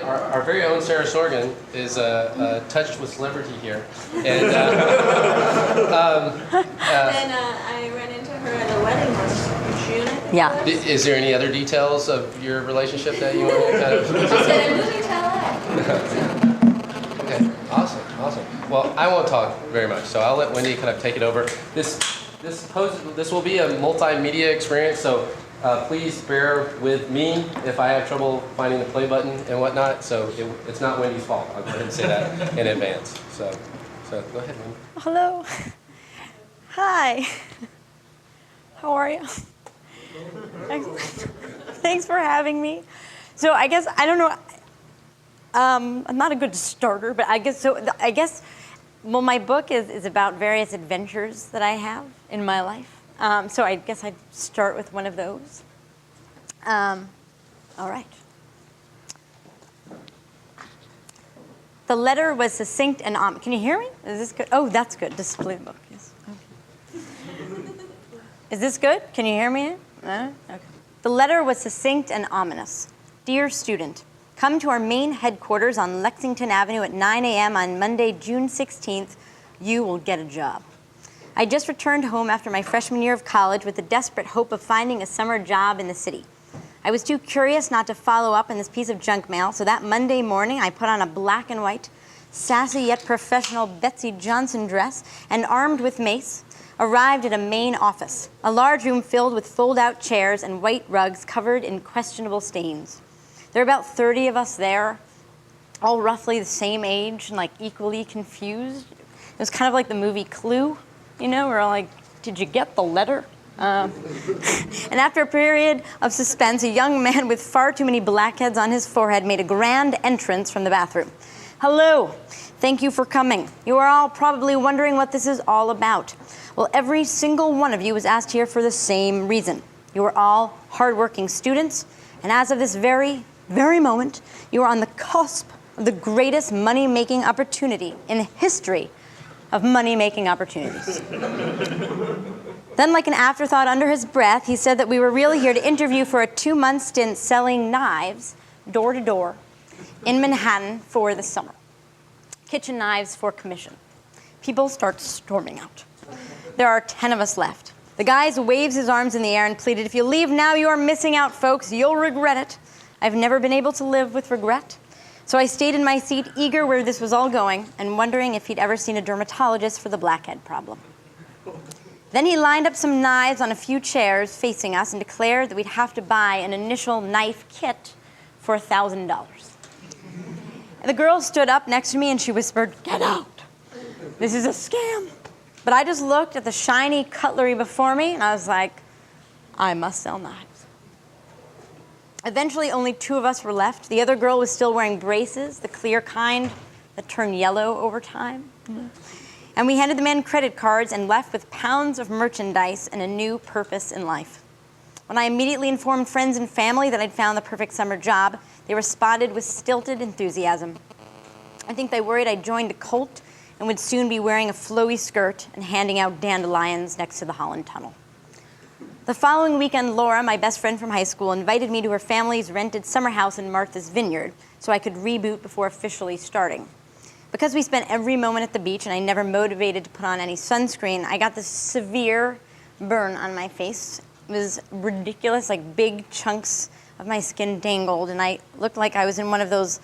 our very own Sarah Sorgan is touched with celebrity here. And I ran into her at a wedding last June, I think. Yeah. Is there any other details of your relationship that you want to kind of... She said, I'm moving to LA. Okay, awesome. Well, I won't talk very much, so I'll let Wendy kind of take it over. This will be a multimedia experience, so please bear with me if I have trouble finding the play button and whatnot. So it's not Wendy's fault. I'll go ahead and say that in advance. So go ahead, Wendy. Hello. Hi. How are you? Thanks for having me. So I guess, I don't know, I'm not a good starter, but I guess, well, my book is about various adventures that I have in my life. So I guess I'd start with one of those. All right. The letter was succinct and can you hear me? Is this good? Oh, that's good. Display the book. Yes. Okay. Is this good? Can you hear me? No? Okay. The letter was succinct and ominous. Dear student, come to our main headquarters on Lexington Avenue at 9 a.m. on Monday, June 16th. You will get a job. I just returned home after my freshman year of college with the desperate hope of finding a summer job in the city. I was too curious not to follow up on this piece of junk mail, so that Monday morning I put on a black and white, sassy yet professional Betsy Johnson dress and armed with mace, arrived at a main office, a large room filled with fold-out chairs and white rugs covered in questionable stains. There were about 30 of us there, all roughly the same age and like equally confused. It was kind of like the movie Clue. You know, we're all like, did you get the letter? And after a period of suspense, a young man with far too many blackheads on his forehead made a grand entrance from the bathroom. Hello, thank you for coming. You are all probably wondering what this is all about. Well, every single one of you was asked here for the same reason. You are all hardworking students, and as of this very, very moment, you are on the cusp of the greatest money-making opportunity in the history of money-making opportunities. Then, like an afterthought under his breath, he said that we were really here to interview for a 2-month stint selling knives door to door in Manhattan for the summer. Kitchen knives for commission. People start storming out. There are 10 of us left. The guy waves his arms in the air and pleaded, if you leave now, you are missing out, folks. You'll regret it. I've never been able to live with regret. So I stayed in my seat, eager where this was all going, and wondering if he'd ever seen a dermatologist for the blackhead problem. Then he lined up some knives on a few chairs facing us and declared that we'd have to buy an initial knife kit for $1,000. The girl stood up next to me and she whispered, get out. This is a scam. But I just looked at the shiny cutlery before me and I was like, I must sell knives. Eventually, only 2 of us were left. The other girl was still wearing braces, the clear kind that turn yellow over time. And we handed the men credit cards and left with pounds of merchandise and a new purpose in life. When I immediately informed friends and family that I'd found the perfect summer job, they responded with stilted enthusiasm. I think they worried I'd joined a cult and would soon be wearing a flowy skirt and handing out dandelions next to the Holland Tunnel. The following weekend, Laura, my best friend from high school, invited me to her family's rented summer house in Martha's Vineyard so I could reboot before officially starting. Because we spent every moment at the beach and I never motivated to put on any sunscreen, I got this severe burn on my face. It was ridiculous, like big chunks of my skin dangled, and I looked like I was in one of those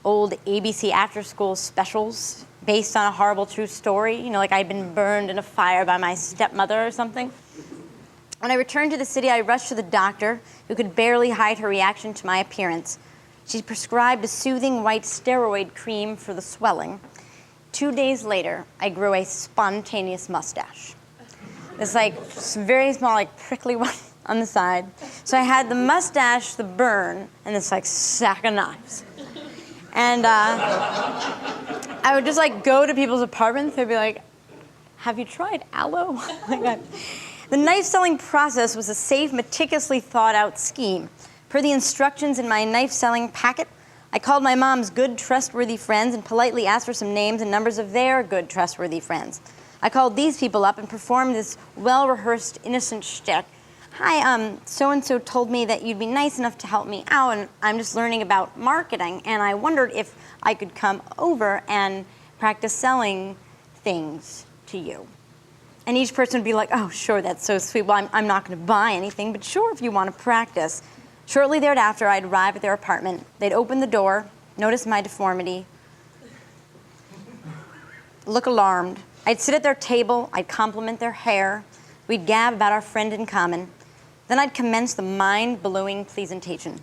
old ABC after-school specials based on a horrible true story, you know, like I'd been burned in a fire by my stepmother or something. When I returned to the city, I rushed to the doctor, who could barely hide her reaction to my appearance. She prescribed a soothing white steroid cream for the swelling. 2 days later, I grew a spontaneous mustache. It's like very small, like prickly one on the side. So I had the mustache, the burn, and this like sack of knives. And I would just like go to people's apartments. They'd be like, have you tried aloe? Like that. The knife selling process was a safe, meticulously thought out scheme. Per the instructions in my knife selling packet, I called my mom's good, trustworthy friends and politely asked for some names and numbers of their good, trustworthy friends. I called these people up and performed this well-rehearsed, innocent shtick. hi, so-and-so told me that you'd be nice enough to help me out, and I'm just learning about marketing, and I wondered if I could come over and practice selling things to you. And each person would be like, oh, sure, that's so sweet. Well, I'm not going to buy anything, but sure, if you want to practice. Shortly thereafter, I'd arrive at their apartment. They'd open the door, notice my deformity, look alarmed. I'd sit at their table. I'd compliment their hair. We'd gab about our friend in common. Then I'd commence the mind-blowing presentation.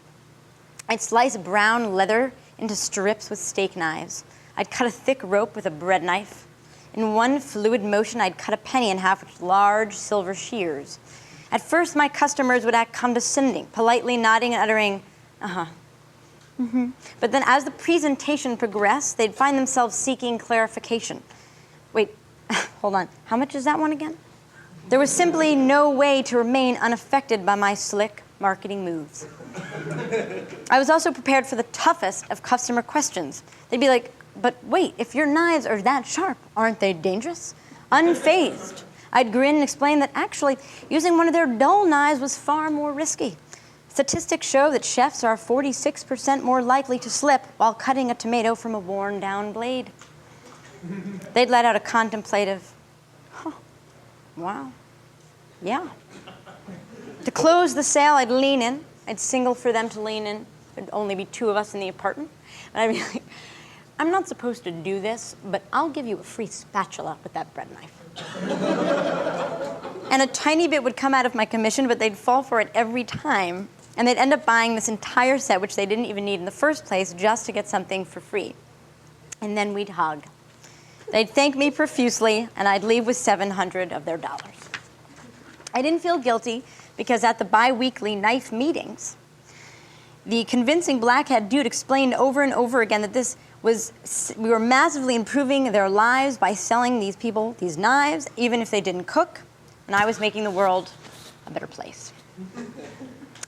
I'd slice brown leather into strips with steak knives. I'd cut a thick rope with a bread knife. In one fluid motion, I'd cut a penny in half with large silver shears. At first, my customers would act condescending, politely nodding and uttering, uh-huh. Mm-hmm. But then as the presentation progressed, they'd find themselves seeking clarification. Wait, hold on. How much is that one again? There was simply no way to remain unaffected by my slick marketing moves. I was also prepared for the toughest of customer questions. They'd be like, but wait, if your knives are that sharp, aren't they dangerous? Unfazed, I'd grin and explain that actually using one of their dull knives was far more risky. Statistics show that chefs are 46% more likely to slip while cutting a tomato from a worn-down blade. They'd let out a contemplative, huh, wow, yeah. To close the sale, I'd lean in. I'd signal for them to lean in. There'd only be 2 of us in the apartment. And I'd be like, I'm not supposed to do this, but I'll give you a free spatula with that bread knife. And a tiny bit would come out of my commission, but they'd fall for it every time. And they'd end up buying this entire set, which they didn't even need in the first place, just to get something for free. And then we'd hug. They'd thank me profusely, and I'd leave with $700 of their dollars. I didn't feel guilty because at the bi-weekly knife meetings, the convincing blackhead dude explained over and over again that we were massively improving their lives by selling these people these knives, even if they didn't cook, and I was making the world a better place.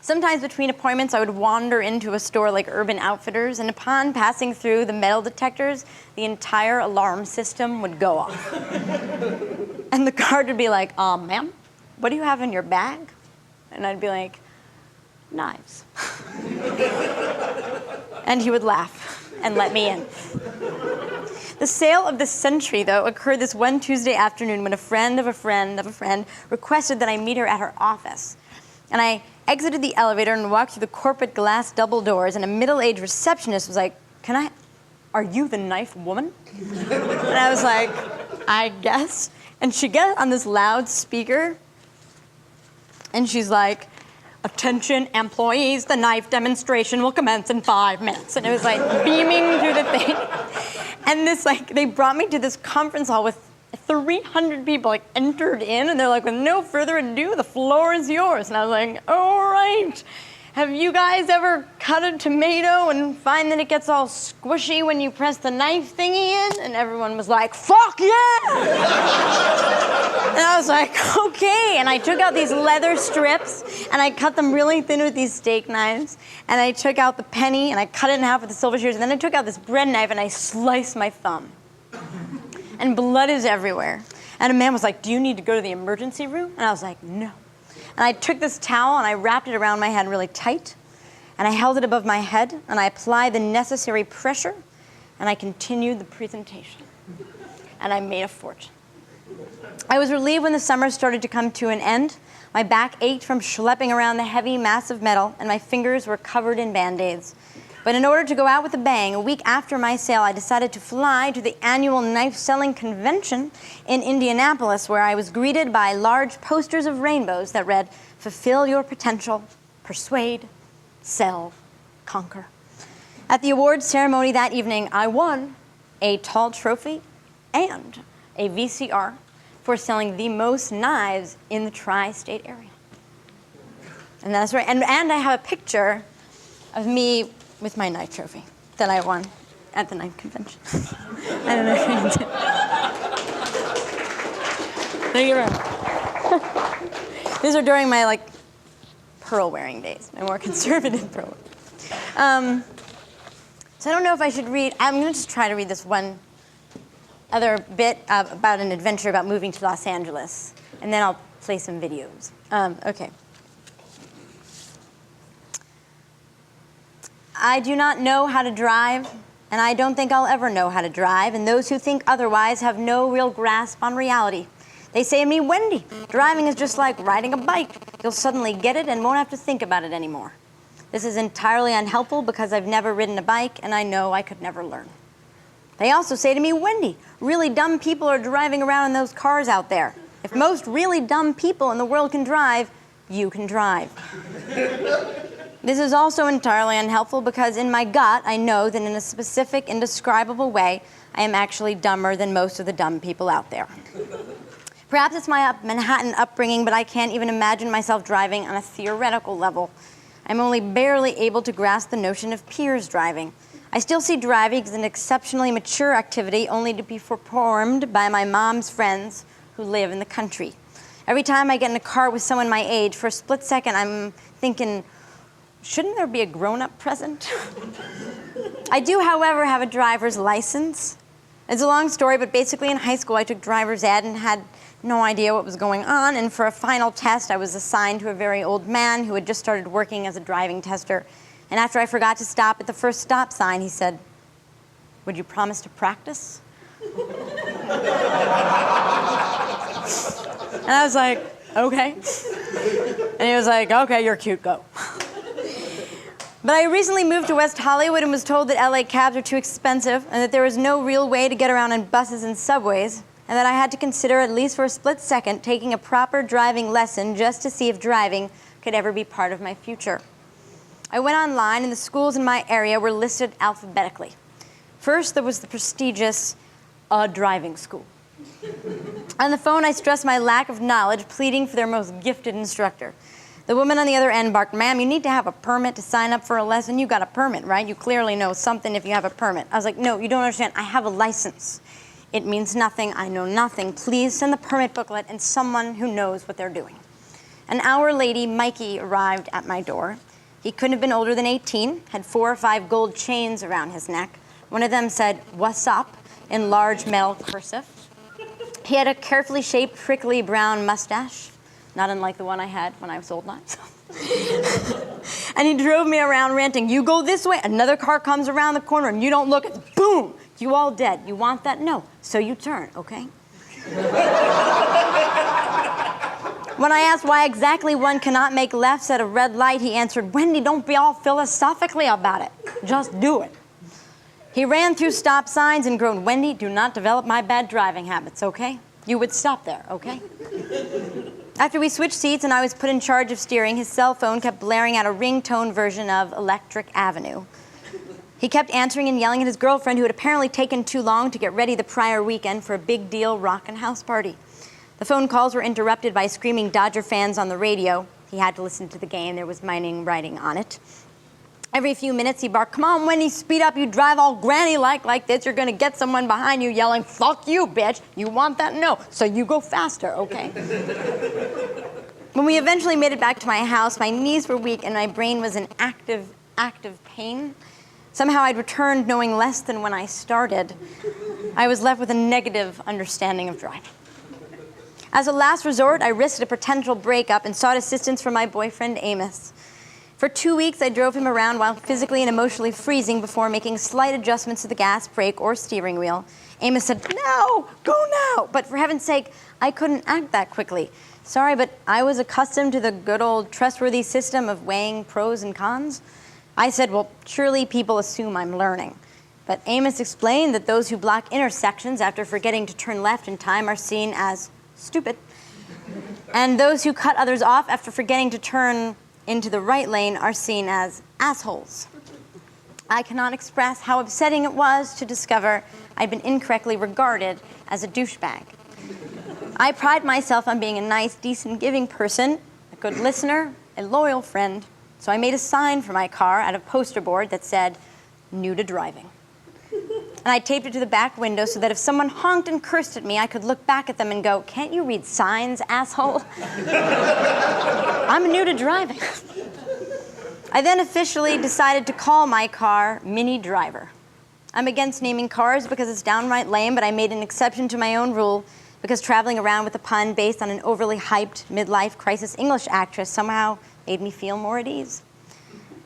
Sometimes between appointments, I would wander into a store like Urban Outfitters, and upon passing through the metal detectors, the entire alarm system would go off. And the guard would be like, ma'am, what do you have in your bag? And I'd be like, knives. And he would laugh and let me in. The sale of the century, though, occurred this one Tuesday afternoon when a friend of a friend of a friend requested that I meet her at her office. And I exited the elevator and walked through the corporate glass double doors, and a middle-aged receptionist was like, are you the knife woman? And I was like, I guess. And she got on this loudspeaker, and she's like, attention employees, the knife demonstration will commence in 5 minutes. And it was like beaming through the thing. And they brought me to this conference hall with 300 people entered in, and they're like, with no further ado, the floor is yours. And I was like, all right. Have you guys ever cut a tomato and find that it gets all squishy when you press the knife thingy in? And everyone was like, fuck yeah! And I was like, okay. And I took out these leather strips, and I cut them really thin with these steak knives. And I took out the penny, and I cut it in half with the silver shears. And then I took out this bread knife, and I sliced my thumb. And blood is everywhere. And a man was like, do you need to go to the emergency room? And I was like, no. And I took this towel and I wrapped it around my head really tight. And I held it above my head and I applied the necessary pressure and I continued the presentation. And I made a fortune. I was relieved when the summer started to come to an end. My back ached from schlepping around the heavy mass of metal and my fingers were covered in Band-Aids. But in order to go out with a bang, a week after my sale, I decided to fly to the annual knife-selling convention in Indianapolis, where I was greeted by large posters of rainbows that read, fulfill your potential, persuade, sell, conquer. At the awards ceremony that evening, I won a tall trophy and a VCR for selling the most knives in the tri-state area. And that's right. And I have a picture of me with my knife trophy that I won at the knife convention. I don't know if you did. Thank you very much. These are during my pearl wearing days, my more conservative pearl. So I don't know if I should read. I'm going to just try to read this one other bit about an adventure about moving to Los Angeles, and then I'll play some videos. Okay. I do not know how to drive, and I don't think I'll ever know how to drive, and those who think otherwise have no real grasp on reality. They say to me, Wendy, driving is just like riding a bike. You'll suddenly get it and won't have to think about it anymore. This is entirely unhelpful because I've never ridden a bike, and I know I could never learn. They also say to me, Wendy, really dumb people are driving around in those cars out there. If most really dumb people in the world can drive, you can drive. This is also entirely unhelpful because in my gut, I know that in a specific, indescribable way, I am actually dumber than most of the dumb people out there. Perhaps it's my Manhattan upbringing, but I can't even imagine myself driving on a theoretical level. I'm only barely able to grasp the notion of peers driving. I still see driving as an exceptionally mature activity only to be performed by my mom's friends who live in the country. Every time I get in a car with someone my age, for a split second, I'm thinking, shouldn't there be a grown-up present? I do, however, have a driver's license. It's a long story, but basically in high school I took driver's ed and had no idea what was going on, and for a final test I was assigned to a very old man who had just started working as a driving tester, and after I forgot to stop at the first stop sign, he said, "Would you promise to practice?" And I was like, okay. And he was like, okay, you're cute, go. But I recently moved to West Hollywood and was told that LA cabs are too expensive and that there was no real way to get around in buses and subways, and that I had to consider, at least for a split second, taking a proper driving lesson just to see if driving could ever be part of my future. I went online and the schools in my area were listed alphabetically. First, there was the prestigious driving school. On the phone, I stressed my lack of knowledge, pleading for their most gifted instructor. The woman on the other end barked, "Ma'am, you need to have a permit to sign up for a lesson. You got a permit, right? You clearly know something if you have a permit." I was like, "No, you don't understand. I have a license. It means nothing. I know nothing. Please send the permit booklet and someone who knows what they're doing." An hour later, Mikey arrived at my door. He couldn't have been older than 18, had 4 or 5 gold chains around his neck. One of them said, "What's up?" in large metal cursive. He had a carefully shaped, prickly brown mustache, not unlike the one I had when I sold knives. And he drove me around ranting, "You go this way, another car comes around the corner, and you don't look, it's boom, you all dead. You want that? No. So you turn, okay?" When I asked why exactly one cannot make lefts at a red light, he answered, "Wendy, don't be all philosophically about it. Just do it." He ran through stop signs and groaned, "Wendy, do not develop my bad driving habits, okay? You would stop there, okay?" After we switched seats and I was put in charge of steering, his cell phone kept blaring out a ringtone version of Electric Avenue. He kept answering and yelling at his girlfriend, who had apparently taken too long to get ready the prior weekend for a big deal rockin' house party. The phone calls were interrupted by screaming Dodger fans on the radio. He had to listen to the game. There was mining writing on it. Every few minutes he barked, "Come on, Wendy, speed up. You drive all granny-like this. You're going to get someone behind you yelling, 'Fuck you, bitch. You want that? No. So you go faster, okay?'" When we eventually made it back to my house, my knees were weak and my brain was in active pain. Somehow I'd returned knowing less than when I started. I was left with a negative understanding of driving. As a last resort, I risked a potential breakup and sought assistance from my boyfriend, Amos. For 2 weeks, I drove him around while physically and emotionally freezing before making slight adjustments to the gas, brake, or steering wheel. Amos said, "No, go now." But for heaven's sake, I couldn't act that quickly. Sorry, but I was accustomed to the good old trustworthy system of weighing pros and cons. I said, "Well, surely people assume I'm learning." But Amos explained that those who block intersections after forgetting to turn left in time are seen as stupid. And those who cut others off after forgetting to turn into the right lane are seen as assholes. I cannot express how upsetting it was to discover I'd been incorrectly regarded as a douchebag. I pride myself on being a nice, decent, giving person, a good listener, a loyal friend, so I made a sign for my car out of poster board that said, "New to driving." And I taped it to the back window so that if someone honked and cursed at me, I could look back at them and go, "Can't you read signs, asshole?" I'm new to driving. I then officially decided to call my car Mini Driver. I'm against naming cars because it's downright lame, but I made an exception to my own rule because traveling around with a pun based on an overly hyped midlife crisis English actress somehow made me feel more at ease.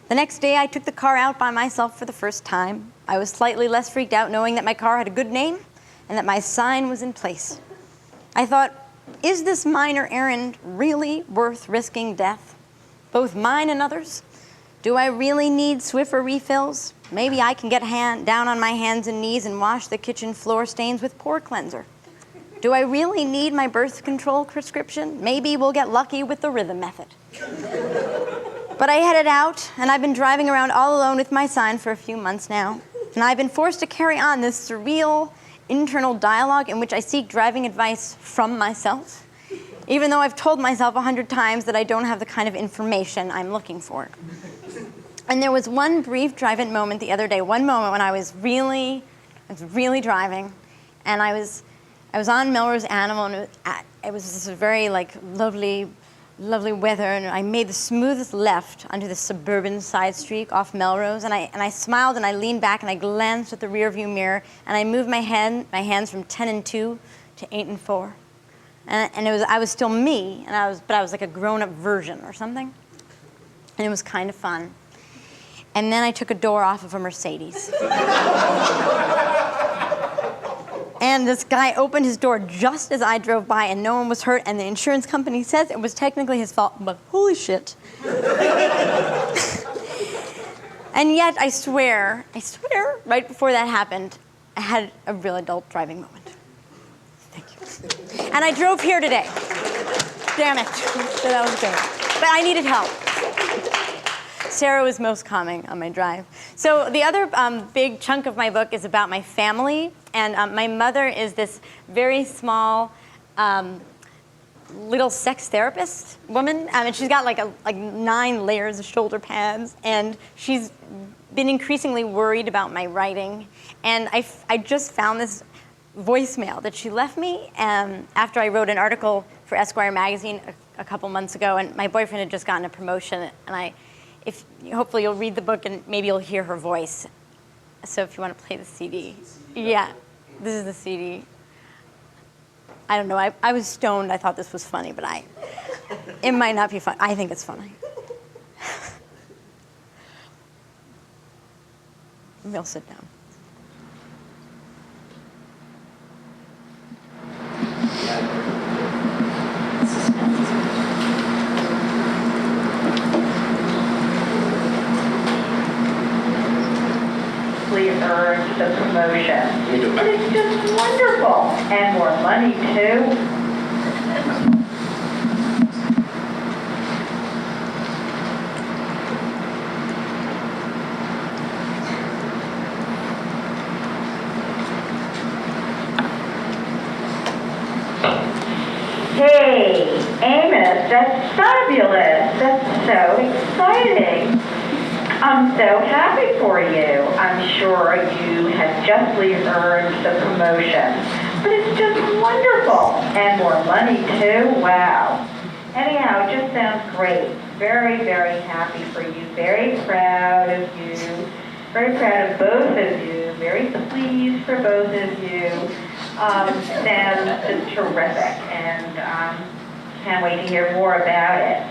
The next day, I took the car out by myself for the first time. I was slightly less freaked out knowing that my car had a good name and that my sign was in place. I thought, is this minor errand really worth risking death? Both mine and others? Do I really need Swiffer refills? Maybe I can get down on my hands and knees and wash the kitchen floor stains with pore cleanser. Do I really need my birth control prescription? Maybe we'll get lucky with the rhythm method. But I headed out, and I've been driving around all alone with my sign for a few months now. And I've been forced to carry on this surreal internal dialogue in which I seek driving advice from myself, even though I've told myself 100 times that I don't have the kind of information I'm looking for. And there was one brief drive-in moment the other day, one moment when I was really driving, and I was on Melrose Animal, and it was this very lovely weather, and I made the smoothest left onto the suburban side street off Melrose, and I smiled and I leaned back and I glanced at the rearview mirror, and I moved my hands from 10 and 2 to 8 and 4, and I was still me, but I was like a grown-up version or something, and it was kind of fun. And then I took a door off of a Mercedes. And this guy opened his door just as I drove by, and no one was hurt, and the insurance company says it was technically his fault, but holy shit. And yet, I swear, right before that happened, I had a real adult driving moment. Thank you. And I drove here today. Damn it. So that was great. But I needed help. Sarah was most calming on my drive. So the other big chunk of my book is about my family. And my mother is this very small little sex therapist woman. And she's got like 9 layers of shoulder pads. And she's been increasingly worried about my writing. And I just found this voicemail that she left me after I wrote an article for Esquire magazine a couple months ago. And my boyfriend had just gotten a promotion. And hopefully you'll read the book and maybe you'll hear her voice. So if you want to play the CD. Yeah, this is the CD. I don't know, I was stoned, I thought this was funny, but it might not be fun. I think it's funny. Maybe I'll sit down. Earned the promotion. But it's just wonderful. And more money, too. Hey, Amos, that's fabulous. That's so exciting. I'm so happy for you. I'm sure you have justly earned the promotion. But it's just wonderful. And more money, too. Wow. Anyhow, it just sounds great. Very, very happy for you. Very proud of you. Very proud of both of you. Very pleased for both of you. Sounds just terrific. And can't wait to hear more about it.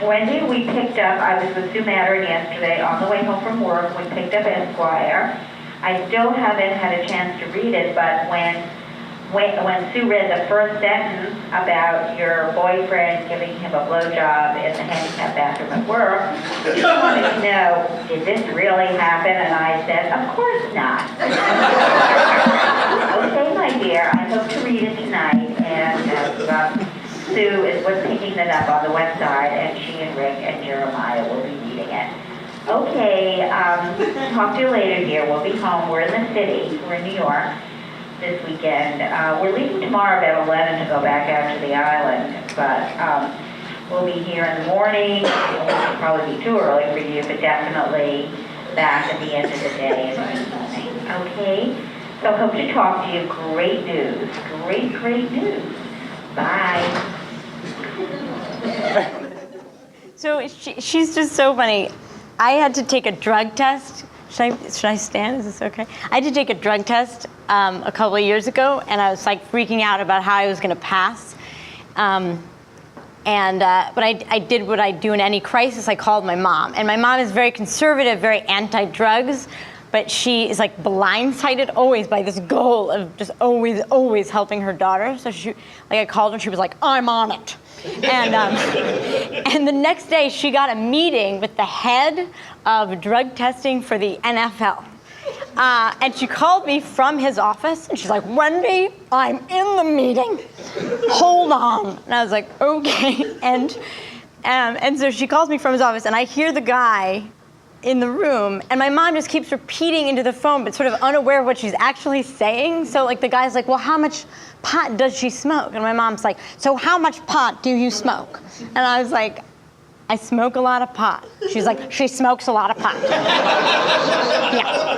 Wendy, we picked up, I was with Sue Mattern yesterday on the way home from work. We picked up Esquire. I still haven't had a chance to read it, but when Sue read the first sentence about your boyfriend giving him a blowjob in the handicap bathroom at work, she wanted to know, did this really happen? And I said, of course not. Okay, my dear, I hope to read it tonight, and Sue was picking it up on the website, and she and Rick and Jeremiah will be reading it. Okay, talk to you later, dear. We'll be home. We're in the city. We're in New York this weekend. We're leaving tomorrow about 11 to go back out to the island, but we'll be here in the morning. It'll probably be too early for you, but definitely back at the end of the day in the evening. Okay? So hope to talk to you. Great news. Great, great news. Bye. So she's just so funny. I had to take a drug test. Should I stand? Is this okay? I had to take a drug test a couple of years ago, and I was like freaking out about how I was going to pass. But I did what I do in any crisis. I called my mom. And my mom is very conservative, very anti-drugs, but she is like blindsided always by this goal of just always helping her daughter. So I called her and she was like, I'm on it. And the next day she got a meeting with the head of drug testing for the NFL. And she called me from his office, and she's like, Wendy, I'm in the meeting. Hold on. And I was like, okay. And so she calls me from his office, and I hear the guy in the room, and my mom just keeps repeating into the phone, but sort of unaware of what she's actually saying. So like the guy's like, well, how much pot does she smoke? And my mom's like, so how much pot do you smoke? And I was like, I smoke a lot of pot. She's like, she smokes a lot of pot. Yeah.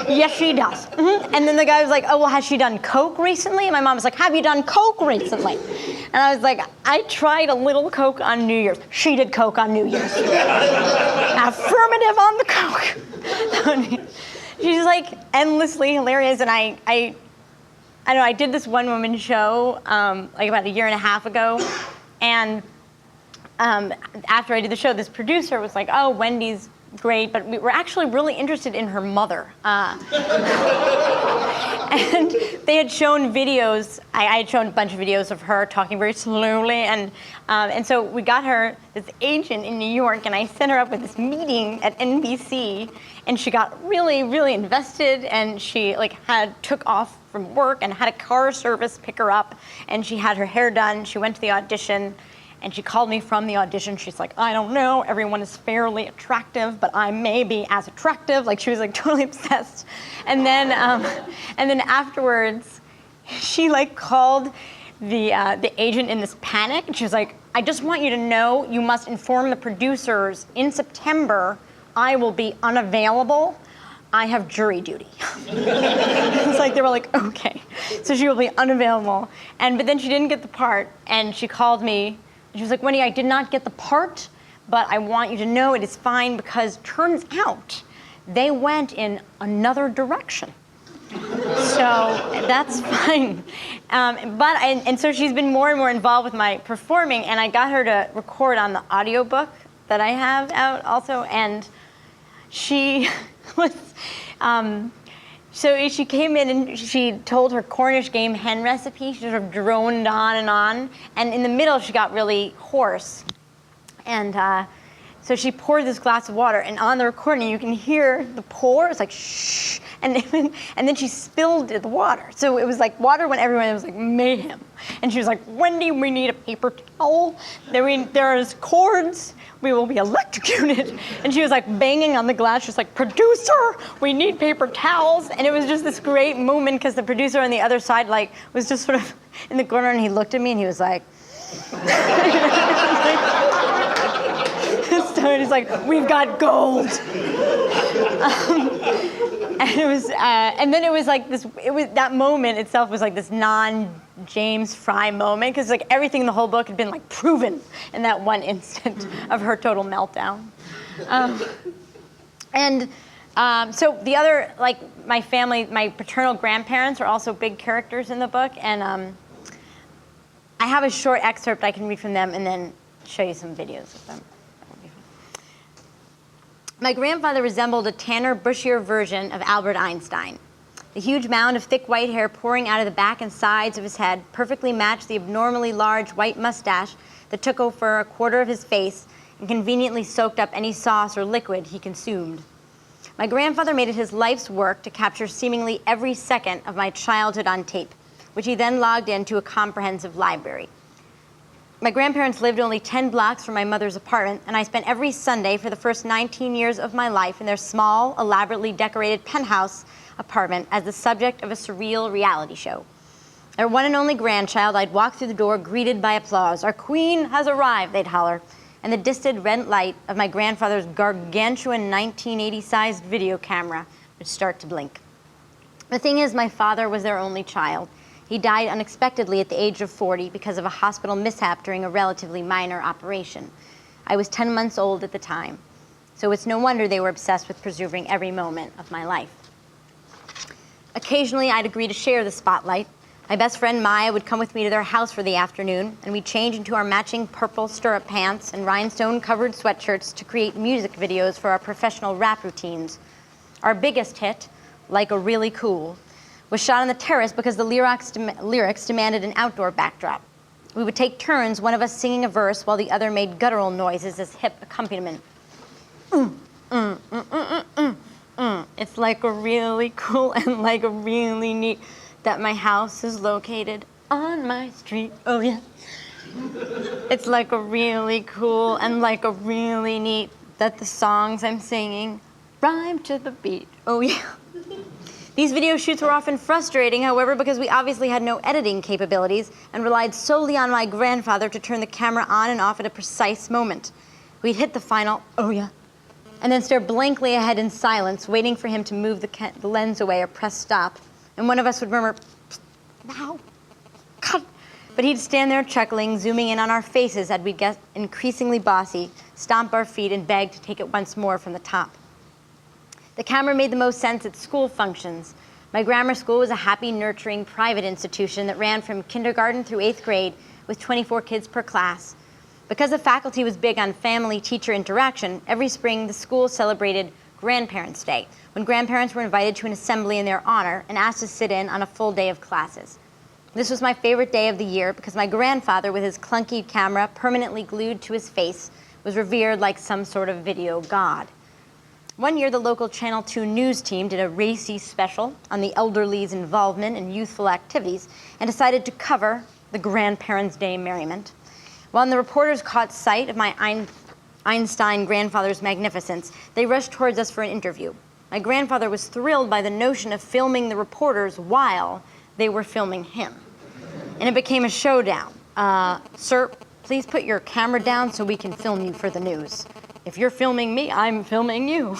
Yes, she does. Mm-hmm. And then the guy was like, oh, well, has she done coke recently? And my mom was like, have you done coke recently? And I was like, I tried a little coke on New Year's. She did coke on New Year's. Affirmative on the coke. She's like endlessly hilarious. And I don't know, I did this one-woman show like about a year and a half ago. And after I did the show, this producer was like, oh, Wendy's great, but we were actually really interested in her mother. And they had shown videos, I had shown a bunch of videos of her talking very slowly, and so we got her this agent in New York, and I set her up with this meeting at NBC, and she got really, really invested, and she took off from work and had a car service pick her up, and she had her hair done, she went to the audition, and she called me from the audition. She's like, I don't know, everyone is fairly attractive, but I may be as attractive. Like, she was like totally obsessed. And then afterwards, she like called the agent in this panic, and she was like, I just want you to know, you must inform the producers in September, I will be unavailable. I have jury duty. It's like, they were like, okay. So she will be unavailable. But then she didn't get the part, and she called me. She was like, Wendy, I did not get the part, but I want you to know it is fine because turns out they went in another direction. So that's fine. And so she's been more and more involved with my performing, and I got her to record on the audiobook that I have out also, and she was, so she came in and she told her Cornish game hen recipe. She sort of droned on. And in the middle, she got really hoarse. And so she poured this glass of water. And on the recording, you can hear the pour. It's like, shh. And then she spilled the water. So it was like water went everywhere. It was like mayhem. And she was like, Wendy, we need a paper towel. There's cords. We will be electrocuted. And she was like banging on the glass. She was like, producer, we need paper towels. And it was just this great moment because the producer on the other side like was just sort of in the corner, and he looked at me and he was like, so he's like, we've got gold. And then it was like this, that moment itself was like this non-James Fry moment, because like everything in the whole book had been like proven in that one instant of her total meltdown. So the other, like my family, my paternal grandparents are also big characters in the book, and I have a short excerpt I can read from them and then show you some videos of them. My grandfather resembled a tanner, bushier version of Albert Einstein. The huge mound of thick white hair pouring out of the back and sides of his head perfectly matched the abnormally large white mustache that took over a quarter of his face and conveniently soaked up any sauce or liquid he consumed. My grandfather made it his life's work to capture seemingly every second of my childhood on tape, which he then logged into a comprehensive library. My grandparents lived only 10 blocks from my mother's apartment, and I spent every Sunday for the first 19 years of my life in their small, elaborately decorated penthouse apartment as the subject of a surreal reality show. Their one and only grandchild, I'd walk through the door greeted by applause. Our queen has arrived, they'd holler, and the distant red light of my grandfather's gargantuan 1980-sized video camera would start to blink. The thing is, my father was their only child. He died unexpectedly at the age of 40 because of a hospital mishap during a relatively minor operation. I was 10 months old at the time, so it's no wonder they were obsessed with preserving every moment of my life. Occasionally, I'd agree to share the spotlight, My best friend Maya would come with me to their house for the afternoon, and we'd change into our matching purple stirrup pants and rhinestone-covered sweatshirts to create music videos for our professional rap routines. Our biggest hit, Like a Really Cool, was shot on the terrace because the lyrics demanded an outdoor backdrop. We would take turns, one of us singing a verse while the other made guttural noises as hip accompaniment. It's like a really cool and like a really neat that my house is located on my street. Oh yeah. It's like a really cool and like a really neat that the songs I'm singing rhyme to the beat. Oh yeah. These video shoots were often frustrating, however, because we obviously had no editing capabilities and relied solely on my grandfather to turn the camera on and off at a precise moment. We'd hit the final, oh yeah, and then stare blankly ahead in silence, waiting for him to move the lens away or press stop. And one of us would murmur, now, cut. But he'd stand there chuckling, zooming in on our faces as we'd get increasingly bossy, stomp our feet, and beg to take it once more from the top. The camera made the most sense at school functions. My grammar school was a happy, nurturing, private institution that ran from kindergarten through 8th grade with 24 kids per class. Because the faculty was big on family-teacher interaction, every spring the school celebrated Grandparents' Day, when grandparents were invited to an assembly in their honor and asked to sit in on a full day of classes. This was my favorite day of the year because my grandfather, with his clunky camera permanently glued to his face, was revered like some sort of video god. One year, the local Channel 2 news team did a racy special on the elderly's involvement in youthful activities and decided to cover the Grandparents' Day merriment. When the reporters caught sight of my Einstein grandfather's magnificence, they rushed towards us for an interview. My grandfather was thrilled by the notion of filming the reporters while they were filming him. And it became a showdown. Sir, please put your camera down so we can film you for the news. If you're filming me, I'm filming you.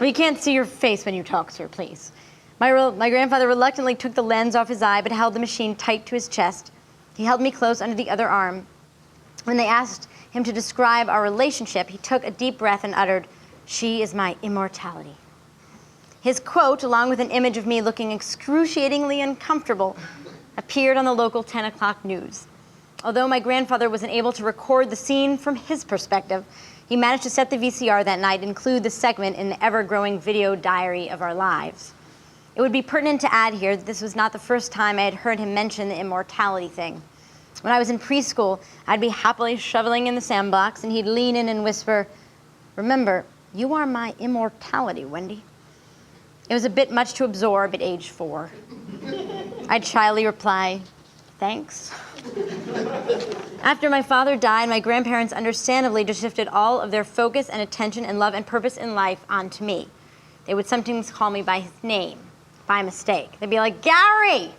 We can't see your face when you talk, sir, please. My grandfather reluctantly took the lens off his eye but held the machine tight to his chest. He held me close under the other arm. When they asked him to describe our relationship, he took a deep breath and uttered, "She is my immortality." His quote, along with an image of me looking excruciatingly uncomfortable, appeared on the local 10 o'clock news. Although my grandfather wasn't able to record the scene from his perspective, he managed to set the VCR that night and include the segment in the ever-growing video diary of our lives. It would be pertinent to add here that this was not the first time I had heard him mention the immortality thing. When I was in preschool, I'd be happily shoveling in the sandbox, and he'd lean in and whisper, "Remember, you are my immortality, Wendy." It was a bit much to absorb at age 4. I'd shyly reply, "Thanks." After my father died, my grandparents understandably just shifted all of their focus and attention and love and purpose in life onto me. They would sometimes call me by his name, by mistake. They'd be like, "Gary,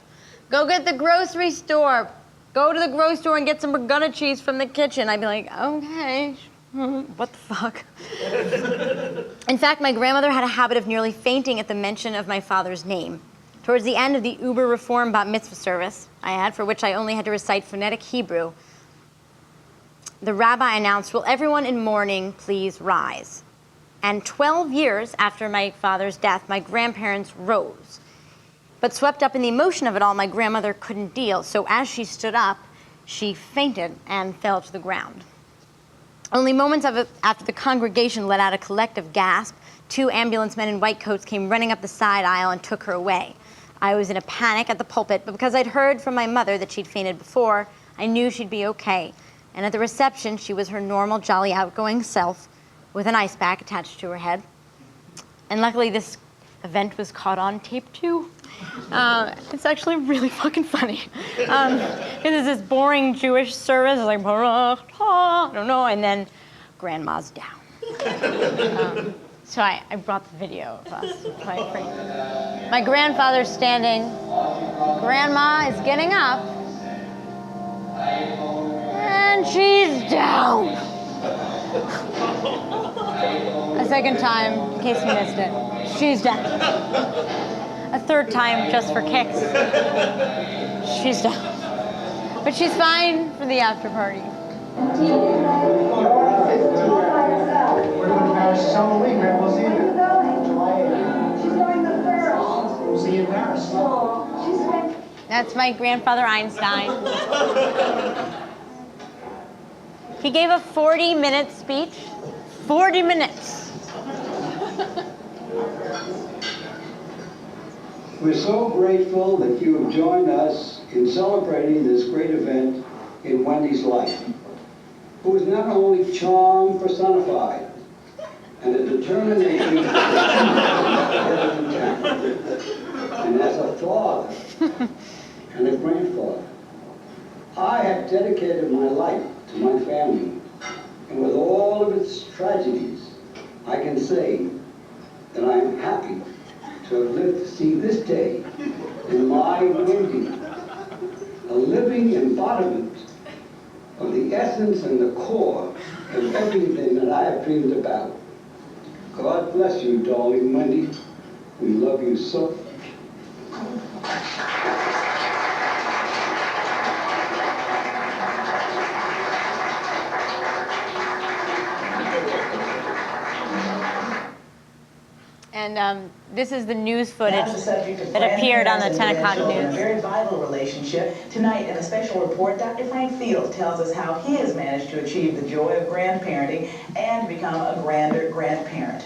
go get the grocery store. Go to the grocery store and get some regatta cheese from the kitchen." I'd be like, "Okay, what the fuck?" In fact, my grandmother had a habit of nearly fainting at the mention of my father's name. Towards the end of the uber reform Bar Mitzvah service I had, for which I only had to recite phonetic Hebrew, the rabbi announced, "Will everyone in mourning please rise?" And 12 years after my father's death, my grandparents rose. But swept up in the emotion of it all, my grandmother couldn't deal. So as she stood up, she fainted and fell to the ground. Only moments after the congregation let out a collective gasp, 2 ambulance men in white coats came running up the side aisle and took her away. I was in a panic at the pulpit, but because I'd heard from my mother that she'd fainted before, I knew she'd be okay. And at the reception, she was her normal, jolly, outgoing self with an ice pack attached to her head. And luckily, this event was caught on tape, too. It's actually really fucking funny. It's this boring Jewish service, like, I don't know, and then grandma's down. So I brought the video of us. My grandfather's standing. Grandma is getting up. And she's down. A second time, in case you missed it, she's down. A third time, just for kicks, she's down. But she's fine for the after party. That's my grandfather Einstein. He gave a 40-minute speech. 40 minutes. We're so grateful that you have joined us in celebrating this great event in Wendy's life, who is not only charm personified and a determination to and as a father and a grandfather, I have dedicated my life to my family, and with all of its tragedies, I can say that I am happy to have lived to see this day in my Wendy, a living embodiment of the essence and the core of everything that I have dreamed about. God bless you, darling Wendy. We love you so much. And this is the news footage that appeared on the 10 o'clock news. A very vital relationship. Tonight, in a special report, Dr. Frank Fields tells us how he has managed to achieve the joy of grandparenting and become a grander grandparent.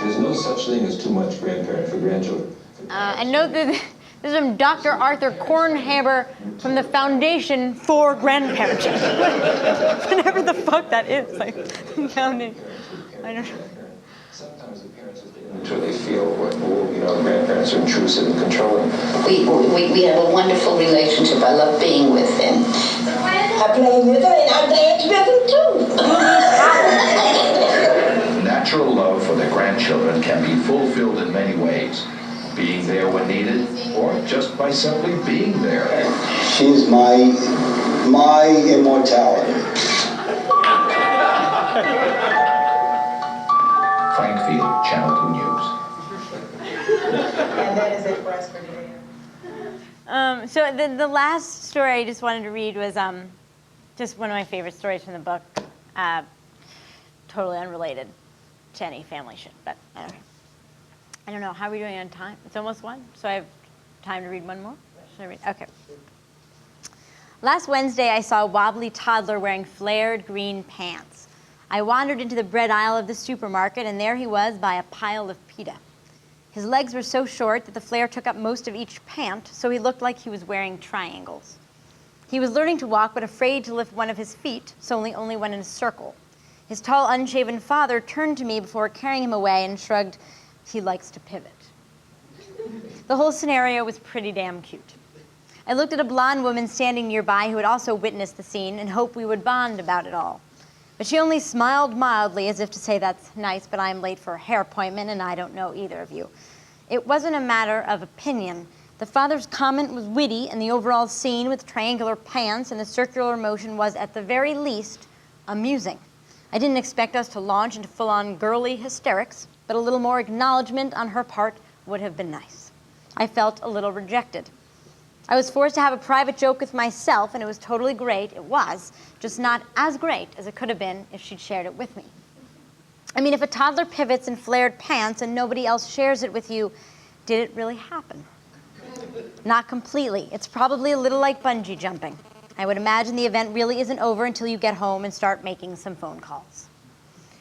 There's no such thing as too much grandparent for grandchildren. And note that this is from Dr. Arthur Kornhaber from the Foundation for Grandparenting. Whatever the fuck that is. Like, foundation. I don't know. Sometimes the parents, until they feel what, grandparents are intrusive and controlling. We have a wonderful relationship. I love being with them. I play with her and I dance with them too. Natural love for the grandchildren can be fulfilled in many ways. Being there when needed, or just by simply being there. She is my immortality. Frank Field, Channel 2 News. And that is it for us for today. So the last story I just wanted to read was just one of my favorite stories from the book. Totally unrelated to any family shit, but I don't know. How are we doing on time? It's almost 1, so I have time to read one more? Should I read? Okay. Last Wednesday, I saw a wobbly toddler wearing flared green pants. I wandered into the bread aisle of the supermarket, and there he was by a pile of pita. His legs were so short that the flare took up most of each pant, so he looked like he was wearing triangles. He was learning to walk, but afraid to lift one of his feet, so only went in a circle. His tall, unshaven father turned to me before carrying him away and shrugged, "He likes to pivot." The whole scenario was pretty damn cute. I looked at a blonde woman standing nearby who had also witnessed the scene and hoped we would bond about it all. But she only smiled mildly as if to say, "That's nice, but I'm late for a hair appointment and I don't know either of you." It wasn't a matter of opinion. The father's comment was witty, and the overall scene with triangular pants and the circular motion was, at the very least, amusing. I didn't expect us to launch into full-on girly hysterics, but a little more acknowledgement on her part would have been nice. I felt a little rejected. I was forced to have a private joke with myself, and it was totally great. It was, just not as great as it could have been if she'd shared it with me. I mean, if a toddler pivots in flared pants and nobody else shares it with you, did it really happen? Not completely. It's probably a little like bungee jumping. I would imagine the event really isn't over until you get home and start making some phone calls.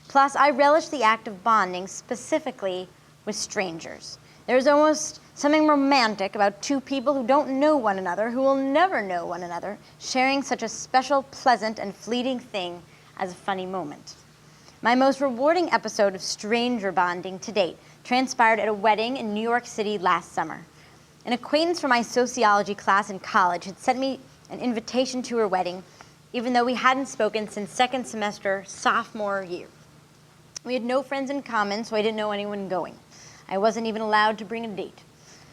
Plus, I relish the act of bonding, specifically with strangers. There's almost something romantic about two people who don't know one another, who will never know one another, sharing such a special, pleasant, and fleeting thing as a funny moment. My most rewarding episode of stranger bonding to date transpired at a wedding in New York City last summer. An acquaintance from my sociology class in college had sent me an invitation to her wedding, even though we hadn't spoken since second semester sophomore year. We had no friends in common, so I didn't know anyone going. I wasn't even allowed to bring a date.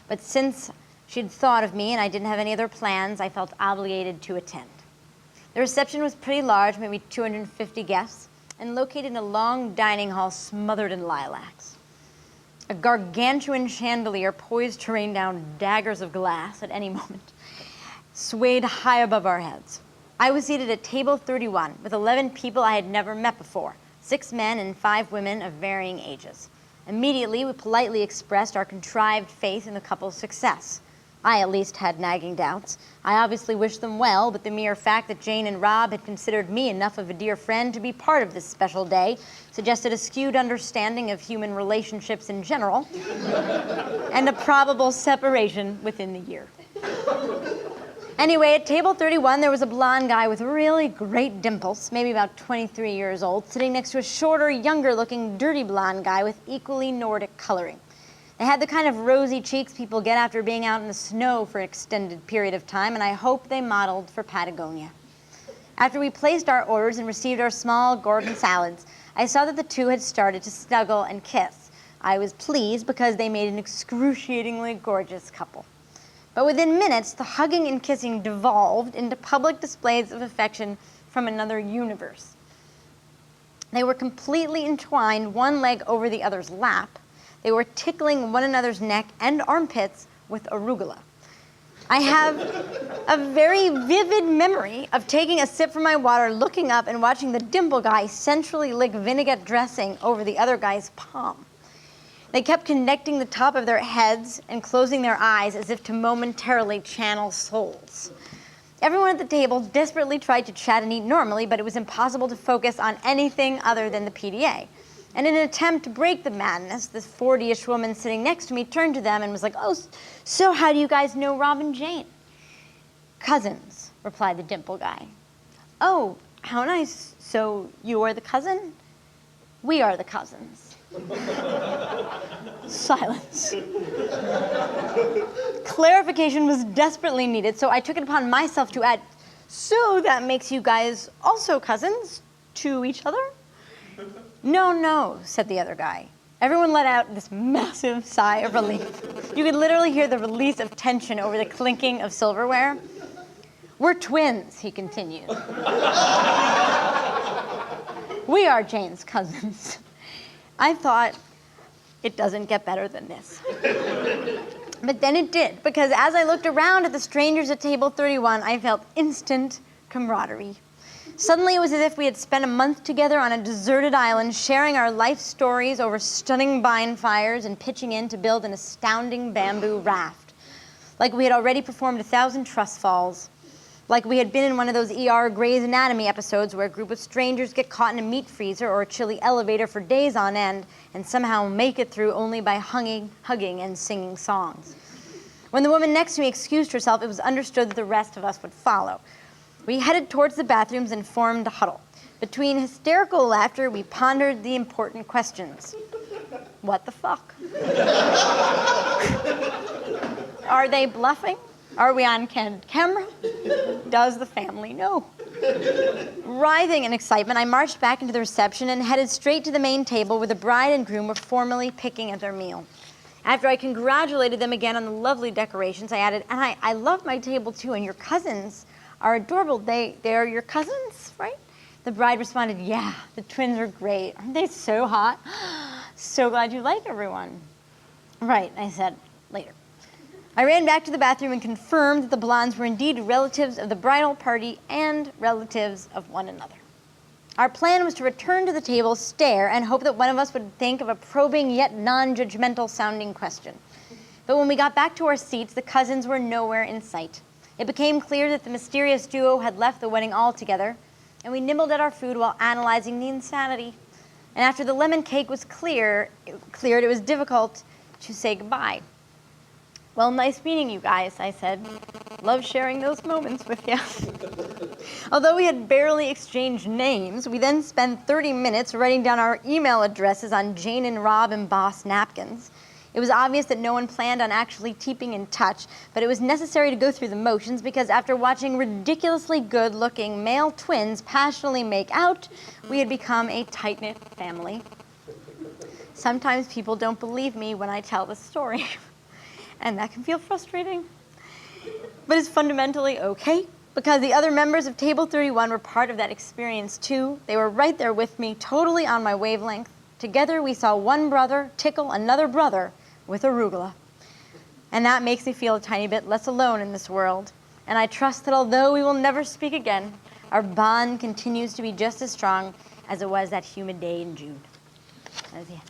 But since she'd thought of me and I didn't have any other plans, I felt obligated to attend. The reception was pretty large, maybe 250 guests, and located in a long dining hall smothered in lilacs. A gargantuan chandelier poised to rain down daggers of glass at any moment swayed high above our heads. I was seated at table 31 with 11 people I had never met before, 6 men and 5 women of varying ages. Immediately, we politely expressed our contrived faith in the couple's success. I at least had nagging doubts. I obviously wished them well, but the mere fact that Jane and Rob had considered me enough of a dear friend to be part of this special day suggested a skewed understanding of human relationships in general and a probable separation within the year. Anyway, at table 31, there was a blonde guy with really great dimples, maybe about 23 years old, sitting next to a shorter, younger-looking, dirty blonde guy with equally Nordic coloring. They had the kind of rosy cheeks people get after being out in the snow for an extended period of time, and I hope they modeled for Patagonia. After we placed our orders and received our small Gordon salads, I saw that the two had started to snuggle and kiss. I was pleased because they made an excruciatingly gorgeous couple. But within minutes, the hugging and kissing devolved into public displays of affection from another universe. They were completely entwined, one leg over the other's lap. They were tickling one another's neck and armpits with arugula. I have a very vivid memory of taking a sip from my water, looking up, and watching the dimple guy sensually lick vinaigrette dressing over the other guy's palm. They kept connecting the top of their heads and closing their eyes as if to momentarily channel souls. Everyone at the table desperately tried to chat and eat normally, but it was impossible to focus on anything other than the PDA. And in an attempt to break the madness, this 40-ish woman sitting next to me turned to them and was like, "Oh, so how do you guys know Rob and Jane?" "Cousins," replied the dimple guy. "Oh, how nice. So you are the cousin?" "We are the cousins." Silence. Clarification was desperately needed, so I took it upon myself to add, "So that makes you guys also cousins to each other?" No, said the other guy. Everyone let out this massive sigh of relief. You could literally hear the release of tension over the clinking of silverware. "We're twins," he continued. "We are Jane's cousins." I thought, it doesn't get better than this. But then it did, because as I looked around at the strangers at table 31, I felt instant camaraderie. Suddenly, it was as if we had spent a month together on a deserted island, sharing our life stories over stunning bonfires and pitching in to build an astounding bamboo raft. Like we had already performed 1,000 trust falls. Like we had been in one of those ER Grey's Anatomy episodes where a group of strangers get caught in a meat freezer or a chilly elevator for days on end and somehow make it through only by hugging, and singing songs. When the woman next to me excused herself, it was understood that the rest of us would follow. We headed towards the bathrooms and formed a huddle. Between hysterical laughter, we pondered the important questions. What the fuck? Are they bluffing? Are we on camera? Does the family know? Writhing in excitement, I marched back into the reception and headed straight to the main table where the bride and groom were formally picking at their meal. After I congratulated them again on the lovely decorations, I added, "And I love my table too, and your cousins are adorable. They are your cousins, right?" The bride responded, "Yeah, the twins are great. Aren't they so hot? So glad you like everyone." "Right," I said, later. I ran back to the bathroom and confirmed that the blondes were indeed relatives of the bridal party and relatives of one another. Our plan was to return to the table, stare, and hope that one of us would think of a probing yet non-judgmental sounding question. But when we got back to our seats, the cousins were nowhere in sight. It became clear that the mysterious duo had left the wedding altogether, and we nibbled at our food while analyzing the insanity. And after the lemon cake was cleared, it was difficult to say goodbye. "Well, nice meeting you guys," I said. "Love sharing those moments with you." Although we had barely exchanged names, we then spent 30 minutes writing down our email addresses on Jane and Rob embossed napkins. It was obvious that no one planned on actually keeping in touch, but it was necessary to go through the motions because after watching ridiculously good-looking male twins passionately make out, we had become a tight-knit family. Sometimes people don't believe me when I tell the story. And that can feel frustrating. But it's fundamentally okay, because the other members of Table 31 were part of that experience too. They were right there with me, totally on my wavelength. Together we saw one brother tickle another brother with arugula. And that makes me feel a tiny bit less alone in this world. And I trust that although we will never speak again, our bond continues to be just as strong as it was that humid day in June. That was the end.